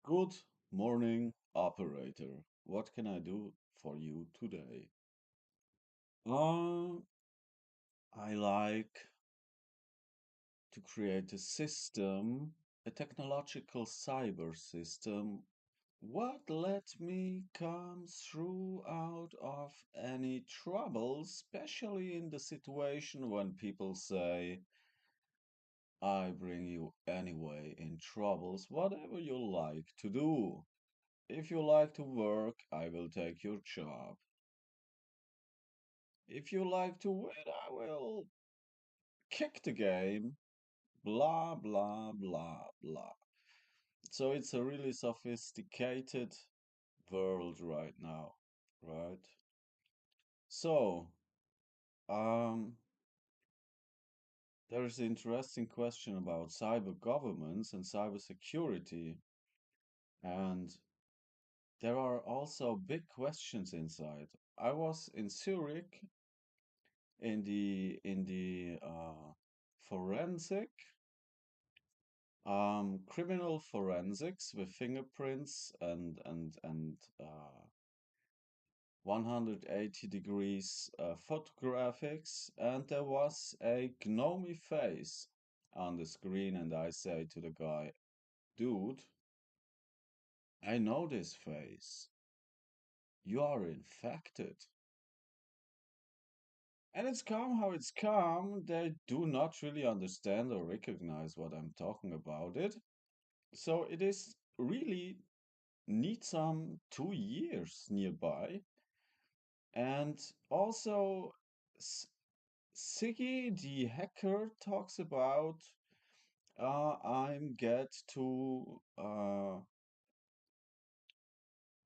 Good morning, operator. What can I do for you today? Uh, I like to create a system, a technological cyber system. What let me come through out of any trouble, especially in the situation when people say, I bring you anyway in troubles, whatever you like to do. If you like to work, I will take your job. If you like to win, I will kick the game. Blah, blah, blah, blah. So it's a really sophisticated world right now, right? So, um, there's an interesting question about cyber governments and cyber security, and there are also big questions inside. I was in Zurich in the forensic criminal forensics with fingerprints and 180 degrees photographics, and there was a gnomy face on the screen, and I say to the guy, "Dude, I know this face. You are infected." And it's calm how it's calm. They do not really understand or recognize what I'm talking about it. So it is really need some 2 years nearby. And also, S- Siggy the hacker talks about I'm get to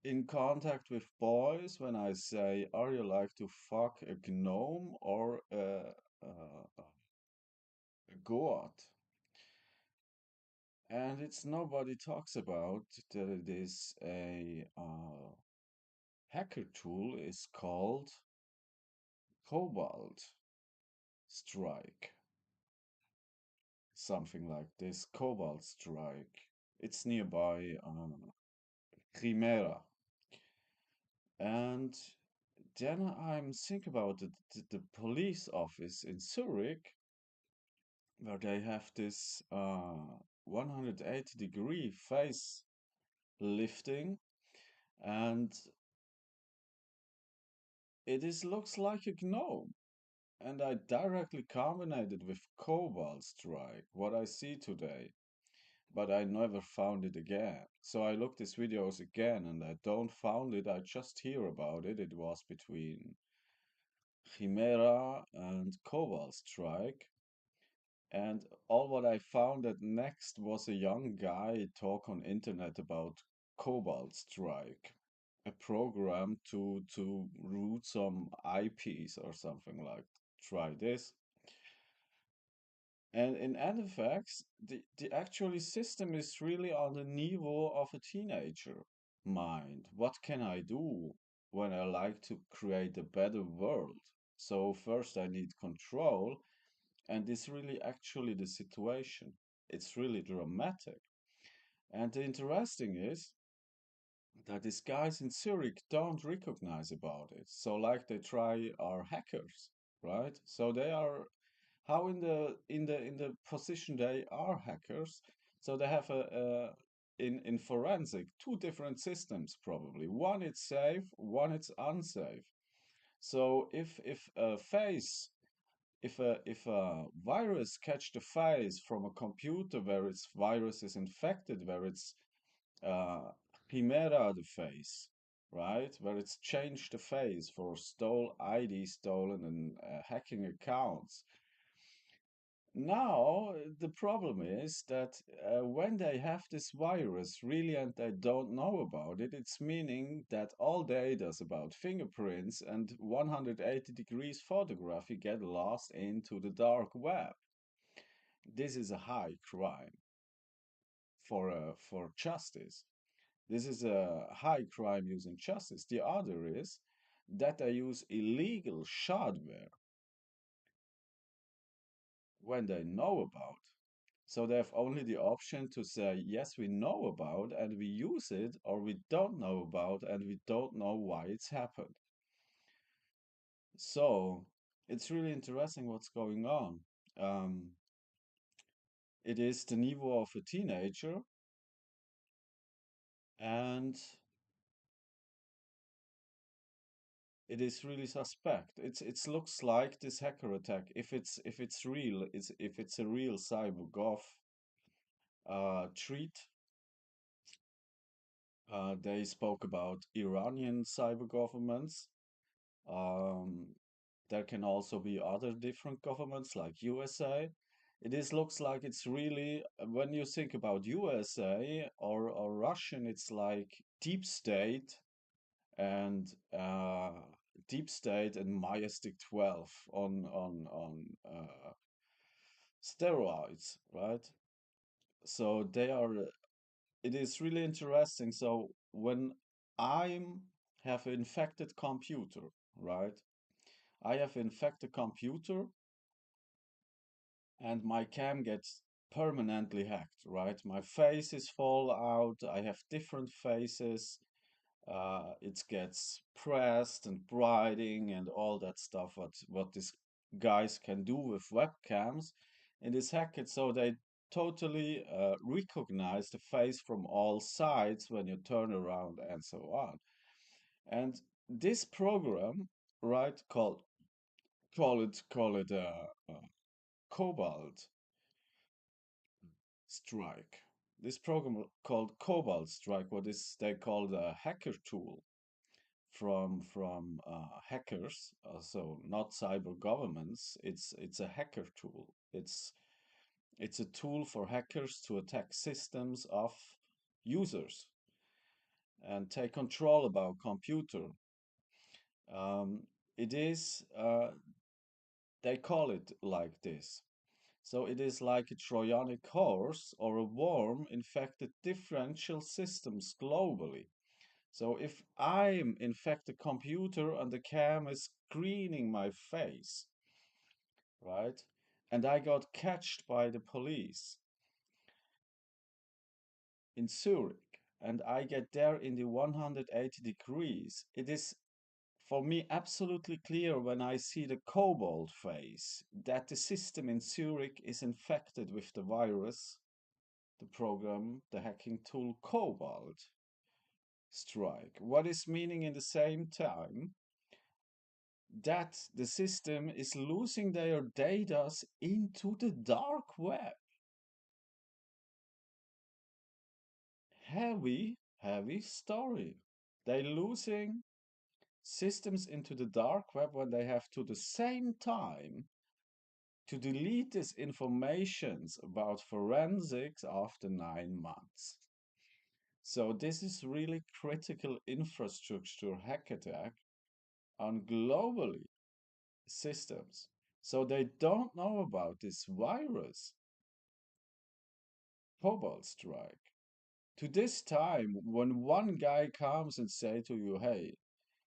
in contact with boys when I say, "Are you like to fuck a gnome or a goat?" And it's nobody talks about that it is a hacker tool is called Cobalt Strike, something like this. Cobalt Strike. It's nearby Chimera. And then I'm thinking about the police office in Zurich, where they have this 180-degree face lifting, and it is looks like a gnome. And I directly combined it with Cobalt Strike, what I see today. But I never found it again. So I looked these videos again and I don't found it. I just hear about it. It was between Chimera and Cobalt Strike. And all what I found that next was a young guy talk on internet about Cobalt Strike, a program to root some IPs or something like. Try this. And in Edifax, the actually system is really on the level of a teenager mind. What can I do when I like to create a better world? So first I need control, and this really actually the situation. It's really dramatic. And the interesting is that these guys in Zurich don't recognize about it. So like they try are hackers, right? So they are how in the position they are hackers. So they have a in forensic two different systems probably. One it's safe, one it's unsafe. So if a face if a virus catch the face from a computer where its virus is infected, where it's uh, chimera the face, right? Where it's changed the face for stole ID stolen and hacking accounts. Now, the problem is that when they have this virus really and they don't know about it, it's meaning that all data about fingerprints and 180 degrees photography get lost into the dark web. This is a high crime for justice. This is a high crime using justice. The other is that they use illegal hardware when they know about. So they have only the option to say, yes, we know about and we use it, or we don't know about and we don't know why it's happened. So it's really interesting what's going on. Um, it is the niveau of a teenager, and it is really suspect. It looks like this hacker attack. If it's real, if it's a real CyberGov treat. They spoke about Iranian cyber governments. Um, there can also be other different governments like USA. It is looks like it's really when you think about USA or Russian, it's like deep state and deep state and Majestic 12 on steroids, right? So they are. It is really interesting. So when I'm have an infected computer, right? I have infected computer and my cam gets permanently hacked, right? My face is fall out. I have different faces. It gets pressed and brightening and all that stuff. What these guys can do with webcams, and is hacked so they totally recognize the face from all sides when you turn around and so on. And this program, right, call it Cobalt Strike. This program called Cobalt Strike, what is they call the hacker tool from hackers, so not cyber governments. It's a hacker tool. It's a tool for hackers to attack systems of users and take control about computer. Um, it is they call it like this. So it is like a Trojanic horse or a worm infected differential systems globally. So if I'm infect a computer and the cam is screening my face, right? And I got catched by the police in Zurich, and I get there in the 180 degrees. It is for me absolutely clear when I see the cobalt face that the system in Zurich is infected with the virus, the program, the hacking tool Cobalt Strike. What is meaning in the same time that the system is losing their data into the dark web. Heavy story. They losing systems into the dark web when they have to the same time to delete this informations about forensics after 9 months. So this is really critical infrastructure hack attack on globally systems. So they don't know about this virus, Cobalt Strike. To this time, when one guy comes and say to you, hey,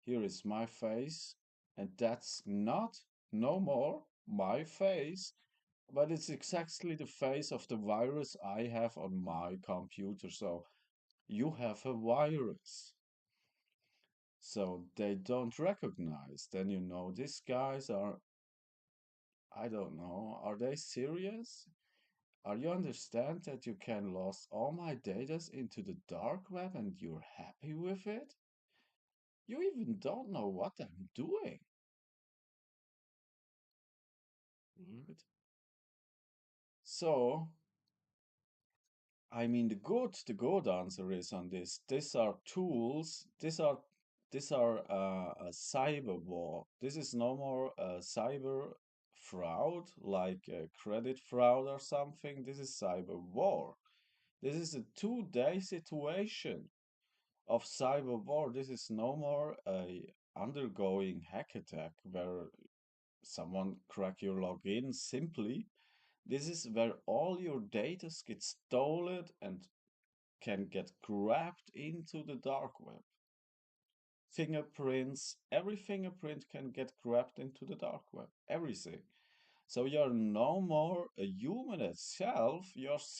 here is my face, and that's not no more my face, but it's exactly the face of the virus I have on my computer. So you have a virus. So they don't recognize. Then you know these guys are, I don't know, are they serious? Are you understand that you can lose all my data into the dark web and you're happy with it? You even don't know what I'm doing. Right? So, I mean, the good answer is on this. These are tools. These are a cyber war. This is no more a cyber fraud like a credit fraud or something. This is cyber war. This is a 2 day situation of cyber war. This is no more a undergoing hack attack where someone crack your login simply. This is where all your data gets stolen and can get grabbed into the dark web. Fingerprints, every fingerprint can get grabbed into the dark web. Everything. So you're no more a human itself, it's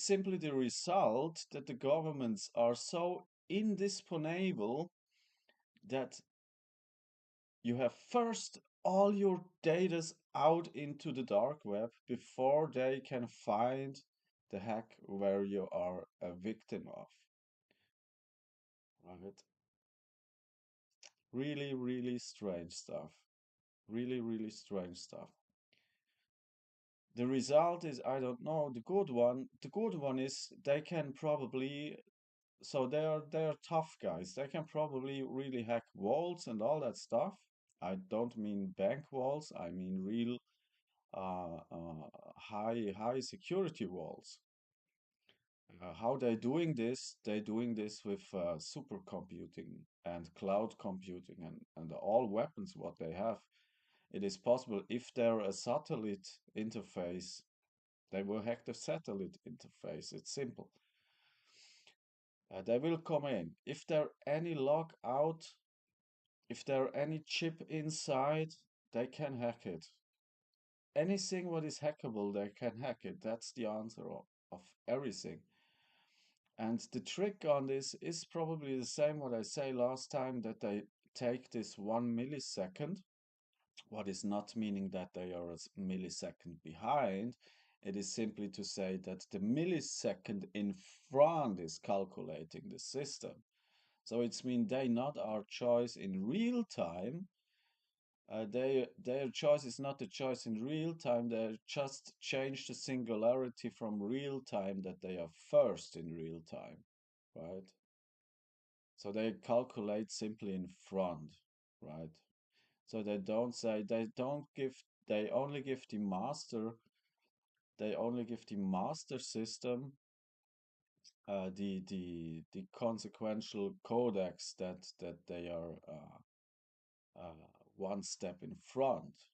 simply the result that the governments are so indisponible that you have first all your datas out into the dark web before they can find the hack where you are a victim of. Right? Really, really strange stuff. Really, really strange stuff. The result is, I don't know, the good one. The good one is they can probably, so they are tough guys. They can probably really hack walls and all that stuff. I don't mean bank walls. I mean real high security walls. How they doing this? They're doing this with supercomputing and cloud computing and all weapons what they have. It is possible if they're a satellite interface, they will hack the satellite interface. It's simple. They will come in. If there any log out, if there any chip inside, they can hack it. Anything what is hackable, they can hack it. That's the answer of everything. And the trick on this is probably the same what I say last time, that they take this 1 millisecond, what is not meaning that they are a millisecond behind. It is simply to say that the millisecond in front is calculating the system. So it's mean they not our choice in real time. Their choice is not a choice in real time. They just change the singularity from real time that they are first in real time, right? So they calculate simply in front, right? So they don't say they don't give they only give the master they only give the master system the consequential codex that they are one step in front,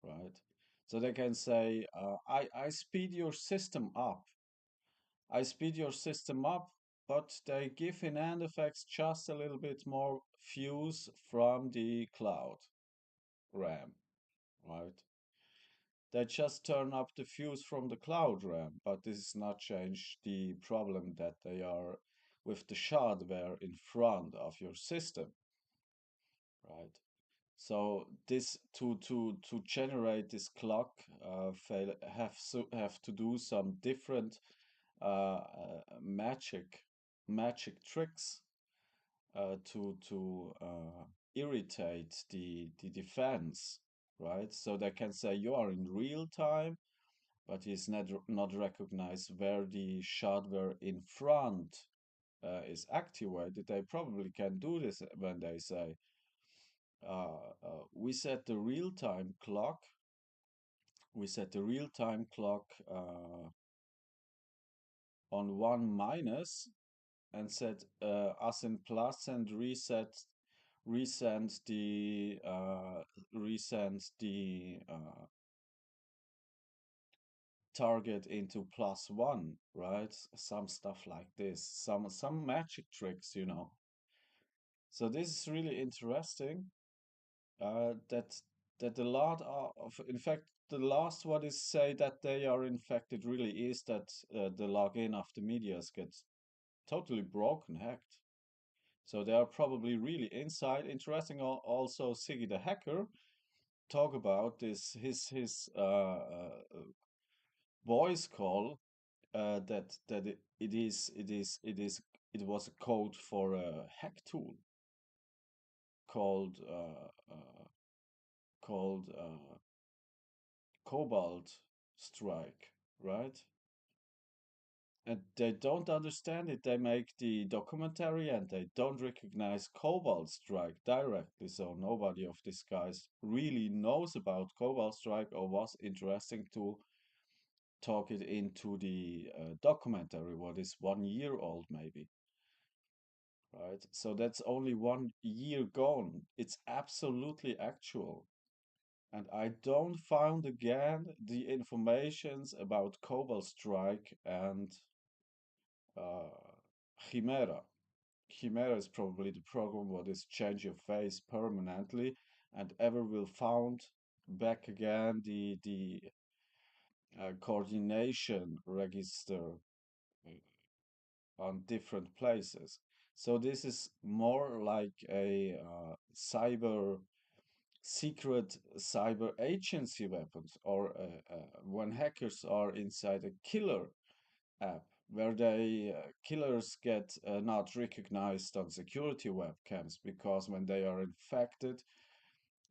right? So they can say, I speed your system up. I speed your system up, but they give in end effects just a little bit more fuse from the cloud RAM, right? They just turn up the fuse from the cloud RAM, but this is not change the problem that they are with the hardware in front of your system, right? So this to generate this clock have to do some different magic tricks to irritate the defense, right? So they can say you are in real time, but it's not recognized where the hardware in front is activated. They probably can do this when they say we set the real time clock. We set the real time clock on 1 minus and set as in plus and resend the target into +1, right? Some stuff like this, some magic tricks. So this is really interesting. That a lot of, in fact, the last one is say that they are infected really is that the login of the medias gets totally broken, hacked. So they are probably really inside. Interesting. Also, Siggy the hacker talk about this his voice call that it was a code for a hack tool called Cobalt Strike, right? And they don't understand it. They make the documentary and they don't recognize Cobalt Strike directly. So nobody of these guys really knows about Cobalt Strike or was interesting to talk it into the documentary, what is 1 year old maybe, right? So that's only 1 year gone. It's absolutely actual. And I don't found again the informations about Cobalt Strike and uh, Chimera. Chimera is probably the program what is change your face permanently. and ever will found back again the coordination register uh, on different places. So this is more like a secret cyber agency weapons, or when hackers are inside a killer app, where they killers get not recognized on security webcams, because when they are infected,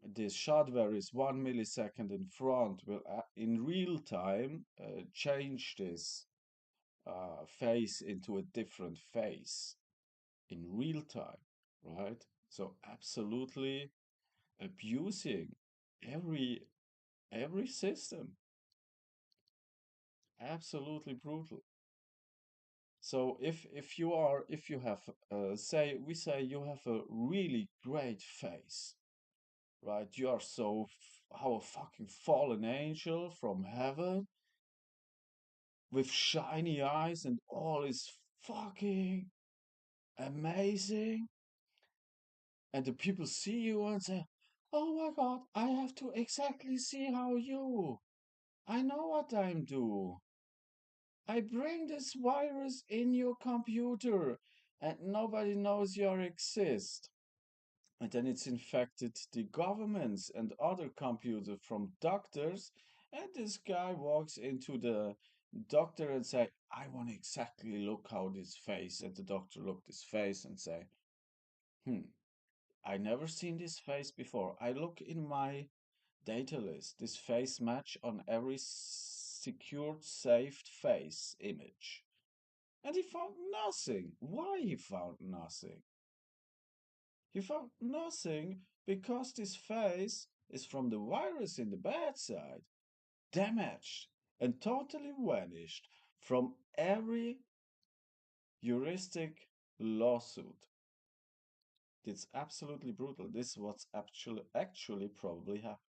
this shadware is 1 millisecond in front, will in real time change this face into a different face in real time, right? So absolutely abusing every every system, absolutely brutal. So if you have say we say you have a really great face, right? You are so how a fucking fallen angel from heaven with shiny eyes and all is fucking amazing. And the people see you and say, "Oh my God, I have to exactly see how you. I know what I'm doing. I bring this virus in your computer and nobody knows you exist." And then it's infected the governments and other computers from doctors. And this guy walks into the doctor and say, "I want to exactly look how this face." And the doctor looked his face and say, "Hmm, I never seen this face before. I look in my data list. This face match on every secured saved face image." And he found nothing. Why he found nothing? He found nothing because this face is from the virus in the bad side, damaged and totally vanished from every heuristic lawsuit. It's absolutely brutal. This is what's actually probably happening.